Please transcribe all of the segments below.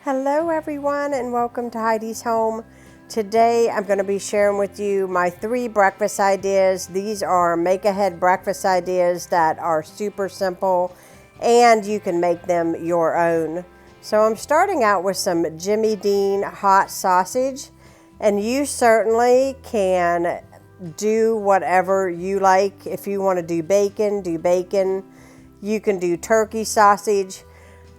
Hello everyone and welcome to Heidi's Home. Today I'm going to be sharing with you my 3 breakfast ideas. These are make-ahead breakfast ideas that are super simple and you can make them your own. So I'm starting out with some Jimmy Dean hot sausage, and you certainly can do whatever you like. If you want to do bacon, do bacon. You can do turkey sausage.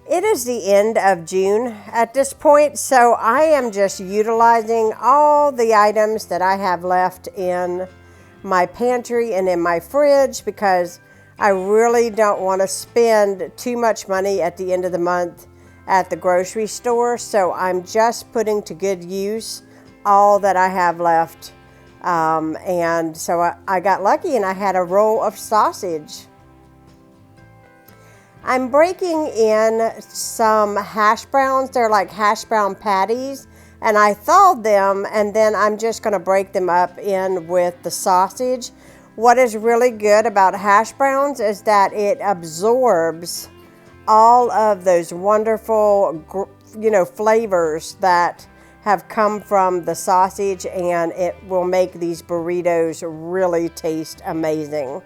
It is the end of June at this point, so I am just utilizing all the items that I have left in my pantry and in my fridge because I really don't want to spend too much money at the end of the month at the grocery store. So I'm just putting to good use all that I have left. And so I got lucky and I had a roll of sausage. I'm breaking in some hash browns. They're like hash brown patties, and I thawed them, and then I'm just going to break them up in with the sausage. What is really good about hash browns is that it absorbs all of those wonderful, flavors that have come from the sausage, and it will make these burritos really taste amazing.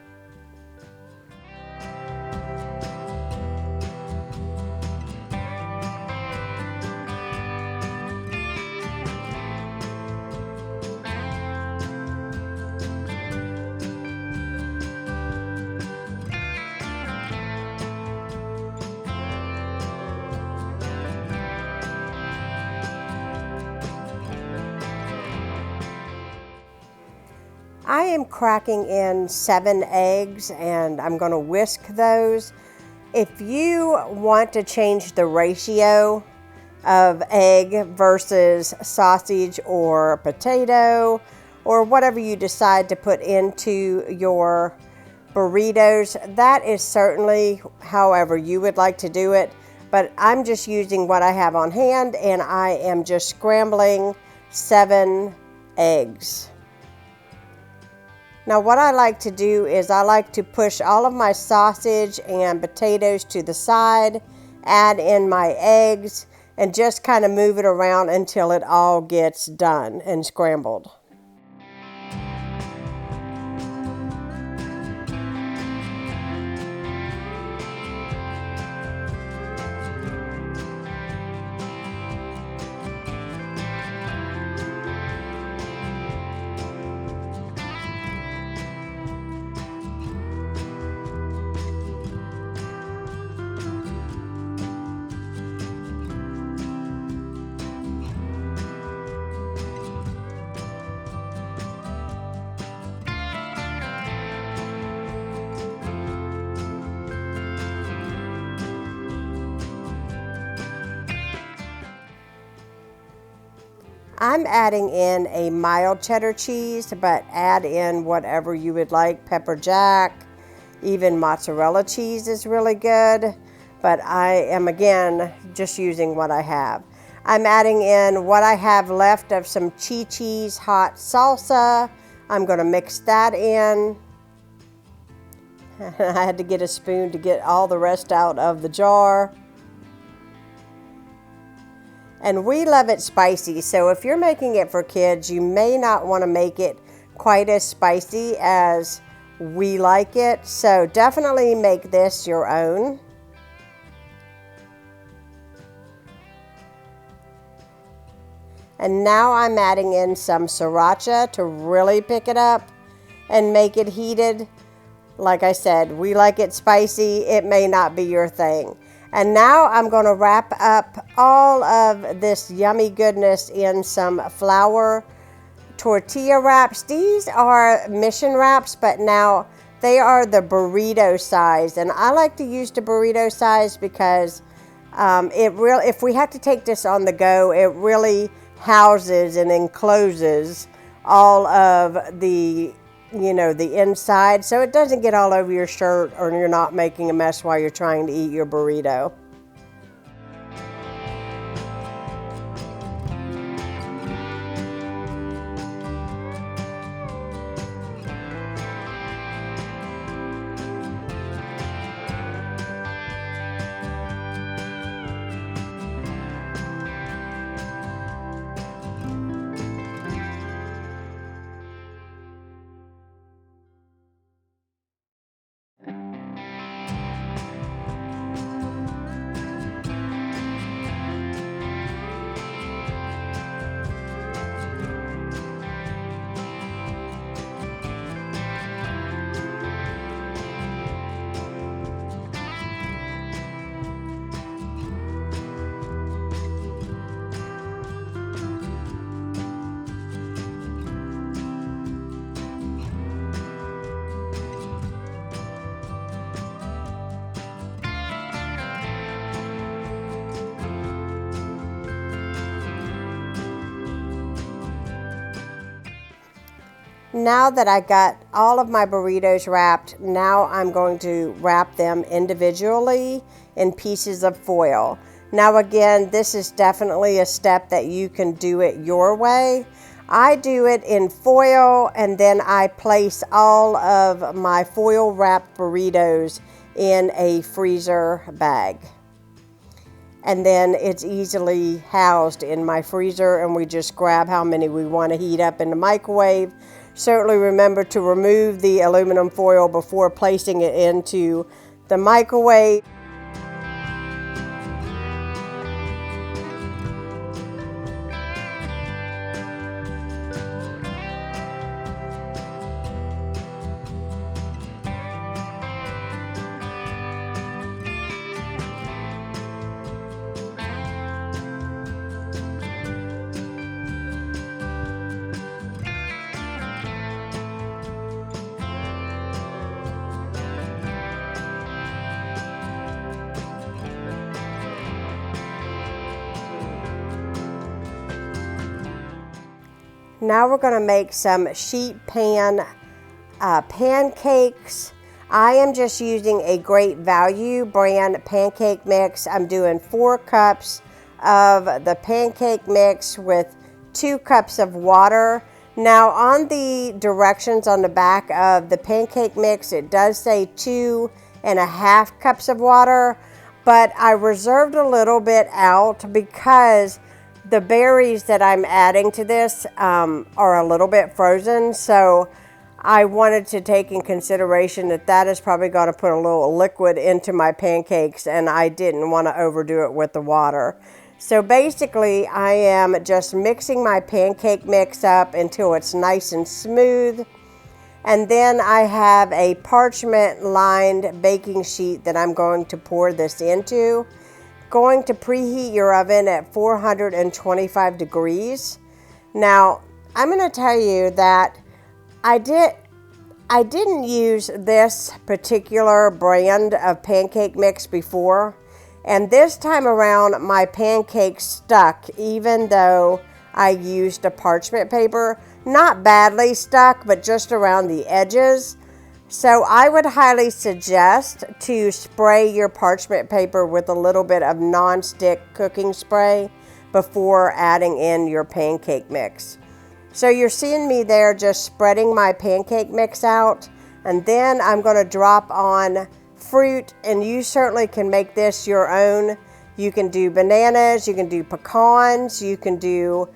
I am cracking in 7 eggs and I'm going to whisk those. If you want to change the ratio of egg versus sausage or potato or whatever you decide to put into your burritos, that is certainly however you would like to do it. But I'm just using what I have on hand, and I am just scrambling 7 eggs. Now what I like to do is I like to push all of my sausage and potatoes to the side, add in my eggs, and just kind of move it around until it all gets done and scrambled. I'm adding in a mild cheddar cheese, but add in whatever you would like. Pepper jack, even mozzarella cheese is really good, but I am again just using what I have. I'm adding in what I have left of some Chi-Chi's hot salsa. I'm going to mix that in. I had to get a spoon to get all the rest out of the jar. And we love it spicy, so if you're making it for kids, you may not want to make it quite as spicy as we like it. So definitely make this your own. And now I'm adding in some sriracha to really pick it up and make it heated. Like I said, we like it spicy. It may not be your thing. And now I'm going to wrap up all of this yummy goodness in some flour tortilla wraps. These are mission wraps, but now they are the burrito size. And I like to use the burrito size because if we have to take this on the go, it really houses and encloses all of the inside, so it doesn't get all over your shirt or you're not making a mess while you're trying to eat your burrito. Now that I got all of my burritos wrapped, now I'm going to wrap them individually in pieces of foil. Now again, this is definitely a step that you can do it your way. I do it in foil, and then I place all of my foil wrapped burritos in a freezer bag. And then it's easily housed in my freezer, and we just grab how many we want to heat up in the microwave. Certainly remember to remove the aluminum foil before placing it into the microwave. Now we're going to make some sheet pan pancakes. I am just using a Great Value brand pancake mix. I'm doing 4 cups of the pancake mix with 2 cups of water. Now on the directions on the back of the pancake mix, it does say 2.5 cups of water, but I reserved a little bit out because the berries that I'm adding to this are a little bit frozen, so I wanted to take in consideration that that is probably going to put a little liquid into my pancakes, and I didn't want to overdo it with the water. So basically, I am just mixing my pancake mix up until it's nice and smooth. And then I have a parchment lined baking sheet that I'm going to pour this into. Going to preheat your oven at 425 degrees. Now, I'm going to tell you that I didn't use this particular brand of pancake mix before, and this time around my pancakes stuck even though I used a parchment paper. Not badly stuck, but just around the edges. So I would highly suggest to spray your parchment paper with a little bit of non-stick cooking spray before adding in your pancake mix. So you're seeing me there just spreading my pancake mix out, and then I'm going to drop on fruit, and you certainly can make this your own. You can do bananas, you can do pecans, you can do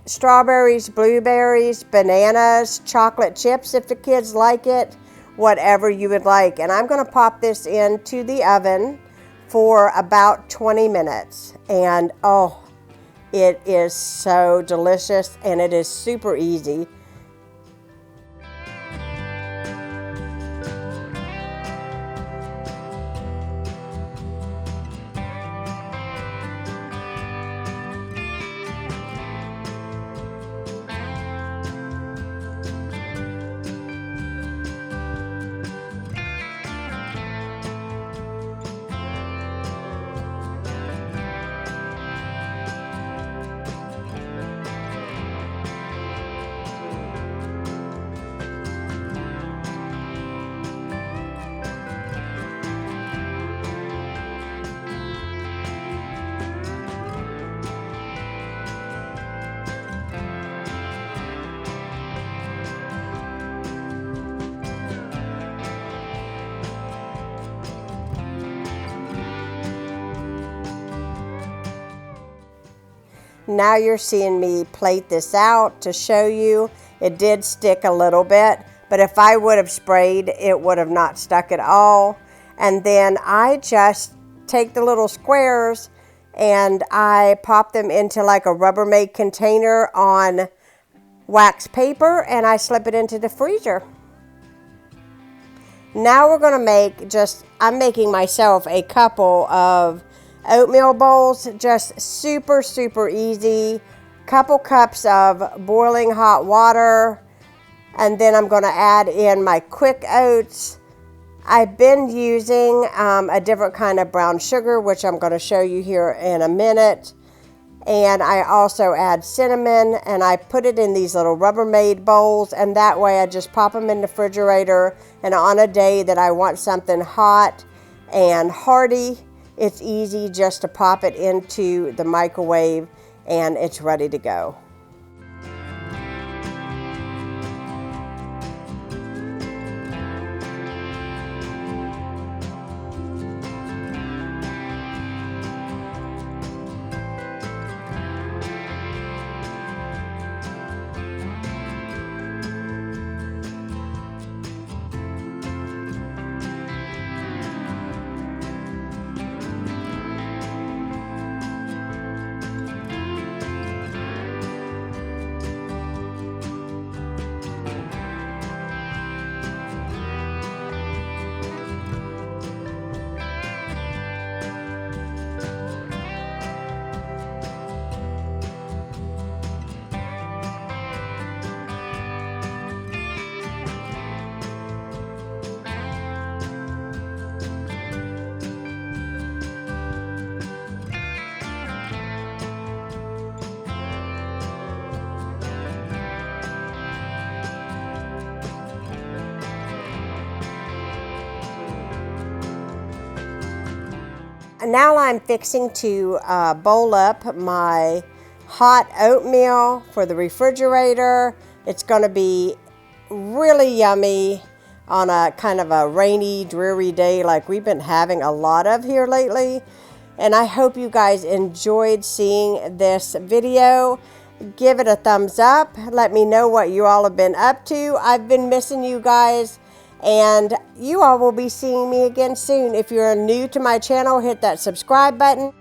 strawberries, blueberries, bananas, chocolate chips if the kids like it, whatever you would like. And I'm going to pop this into the oven for about 20 minutes. And oh, it is so delicious, and it is super easy. Now you're seeing me plate this out to show you. It did stick a little bit, but if I would have sprayed, it would have not stuck at all. And then I just take the little squares and I pop them into like a Rubbermaid container on wax paper, and I slip it into the freezer. Now we're going to make I'm making myself a couple of oatmeal bowls, just super, super easy. Couple cups of boiling hot water, and then I'm going to add in my quick oats. I've been using a different kind of brown sugar, which I'm going to show you here in a minute. And I also add cinnamon, and I put it in these little Rubbermaid bowls, and that way I just pop them in the refrigerator, and on a day that I want something hot and hearty, it's easy just to pop it into the microwave and it's ready to go. Now I'm fixing to bowl up my hot oatmeal for the refrigerator. It's going to be really yummy on a kind of a rainy, dreary day like we've been having a lot of here lately. And I hope you guys enjoyed seeing this video. Give it a thumbs up. Let me know what you all have been up to. I've been missing you guys. And you all will be seeing me again soon. If you're new to my channel, hit that subscribe button.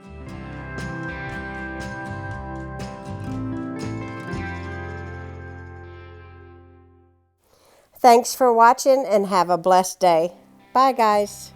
Thanks for watching and have a blessed day. Bye, guys.